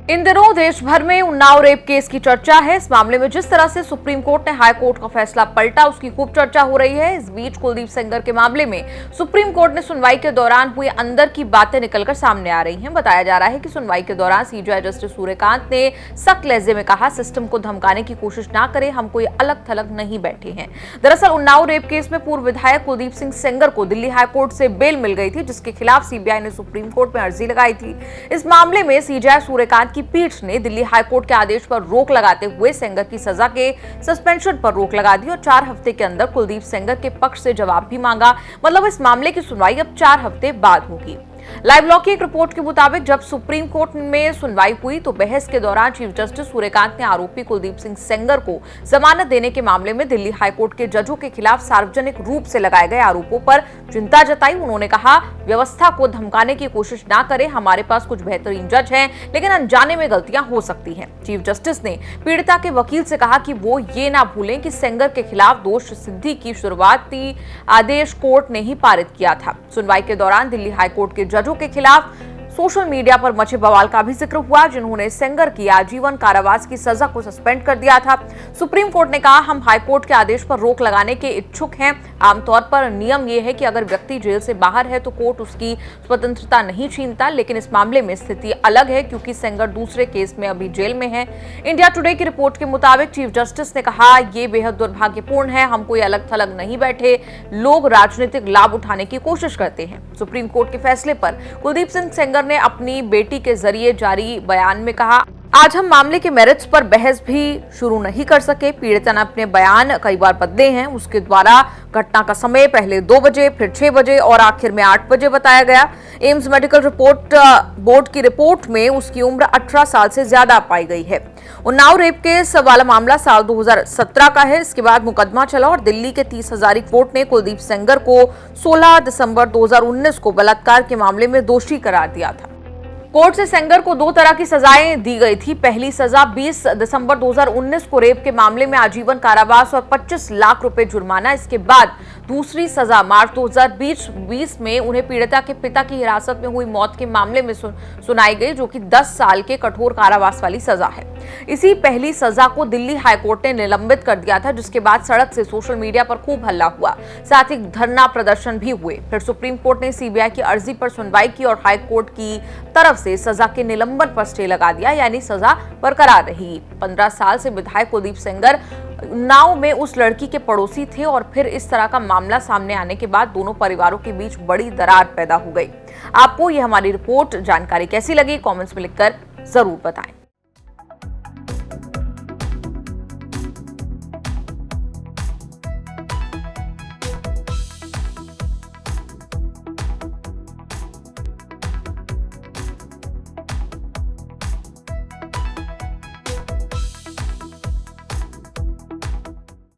इन दिनों देश भर में उन्नाव रेप केस की चर्चा है। इस मामले में जिस तरह से सुप्रीम कोर्ट ने हाई कोर्ट का फैसला पलटा, उसकी खूब चर्चा हो रही है। इस बीच कुलदीप सेंगर के मामले में सुप्रीम कोर्ट ने सुनवाई के दौरान हुई अंदर की बातें निकलकर सामने आ रही हैं। बताया जा रहा है कि सुनवाई के दौरान सीजेआई जस्टिस सूर्यकांत ने सख्त लहजे में कहा, सिस्टम को धमकाने की कोशिश ना करें, हम कोई अलग थलग नहीं बैठे हैं। दरअसल उन्नाव रेप केस में पूर्व विधायक कुलदीप सिंह सेंगर को दिल्ली हाईकोर्ट से बेल मिल गई थी, जिसके खिलाफ सीबीआई ने सुप्रीम कोर्ट में अर्जी लगाई थी। इस मामले में सीजेआई सूर्यकांत की पीठ ने दिल्ली हाईकोर्ट के आदेश पर रोक लगाते हुए सेंगर की सजा के सस्पेंशन पर रोक लगा दी और 4 हफ्ते के अंदर कुलदीप सेंगर के पक्ष से जवाब भी मांगा। मतलब इस मामले की सुनवाई अब 4 हफ्ते बाद होगी। लाइव लॉ की एक रिपोर्ट के मुताबिक जब सुप्रीम कोर्ट में सुनवाई हुई तो बहस के दौरान चीफ जस्टिस सूर्यकांत ने आरोपी कुलदीप सिंह सेंगर को जमानत देने के मामले में दिल्ली हाईकोर्ट के जजों के खिलाफ सार्वजनिक रूप से लगाए गए आरोपों पर चिंता जताई। उन्होंने कहा, व्यवस्था को धमकाने की कोशिश ना करें, हमारे पास कुछ बेहतरीन जज हैं, लेकिन अनजाने में गलतियां हो सकती हैं। चीफ जस्टिस ने पीड़िता के वकील से कहा कि वो ये ना भूलें कि सेंगर के खिलाफ दोष सिद्धि की शुरुआती आदेश कोर्ट ने ही पारित किया था। सुनवाई के दौरान दिल्ली हाईकोर्ट के जजों के खिलाफ सोशल मीडिया पर मचे बवाल का भी जिक्र हुआ, जिन्होंने सेंगर की आजीवन कारावास की सजा को सस्पेंड कर दिया था। सुप्रीम कोर्ट ने कहा, हम हाईकोर्ट के आदेश पर रोक लगाने के इच्छुक हैं। आमतौर पर नियम यह है कि अगर व्यक्ति जेल से बाहर है तो कोर्ट उसकी स्वतंत्रता नहीं छीनता, लेकिन इस मामले में स्थिति अलग है क्योंकि सेंगर दूसरे केस में अभी जेल में है। इंडिया टुडे की रिपोर्ट के मुताबिक चीफ जस्टिस ने कहा, यह बेहद दुर्भाग्यपूर्ण है, हम कोई अलग थलग नहीं बैठे, लोग राजनीतिक लाभ उठाने की कोशिश करते हैं। सुप्रीम कोर्ट के फैसले पर कुलदीप सिंह सेंगर ने अपनी बेटी के जरिए जारी बयान में कहा, आज हम मामले के मेरिट्स पर बहस भी शुरू नहीं कर सके। पीड़िता ने अपने बयान कई बार बदले हैं। उसके द्वारा घटना का समय पहले 2 बजे, फिर 6 बजे और आखिर में 8 बजे बताया गया। एम्स मेडिकल रिपोर्ट बोर्ड की रिपोर्ट में उसकी उम्र 18 साल से ज्यादा पाई गई है। उन्नाव रेप केस वाला मामला साल 2017 का है। इसके बाद मुकदमा चला और दिल्ली के 30 हजारी कोर्ट ने कुलदीप सेंगर को 16 दिसंबर 2019 को बलात्कार के मामले में दोषी करार दिया था। कोर्ट से सेंगर को 2 तरह की सजाएं दी गई थी। पहली सजा 20 दिसंबर 2019 को रेप के मामले में आजीवन कारावास और 25 लाख रुपए जुर्माना। इसके बाद दूसरी सजा मार्च 2020 में उन्हें पीड़िता के पिता की हिरासत में हुई मौत के मामले में सुनाई गई, जो कि 10 साल के कठोर कारावास वाली सजा है। इसी पहली सजा को दिल्ली हाईकोर्ट ने निलंबित कर दिया था, जिसके बाद सड़क से सोशल मीडिया पर खूब हल्ला हुआ, साथ ही धरना प्रदर्शन भी हुए। फिर सुप्रीम कोर्ट ने सीबीआई की अर्जी पर सुनवाई की और हाईकोर्ट की तरफ से सजा के निलंबन पर स्टे लगा दिया, यानी सजा बरकरार रही। 15 साल से विधायक कुलदीप सेंगर उन्नाव में उस लड़की के पड़ोसी थे और फिर इस तरह का मामला सामने आने के बाद दोनों परिवारों के बीच बड़ी दरार पैदा हो गई। आपको यह हमारी रिपोर्ट जानकारी कैसी लगी, कमेंट्स में लिखकर जरूर बताएं।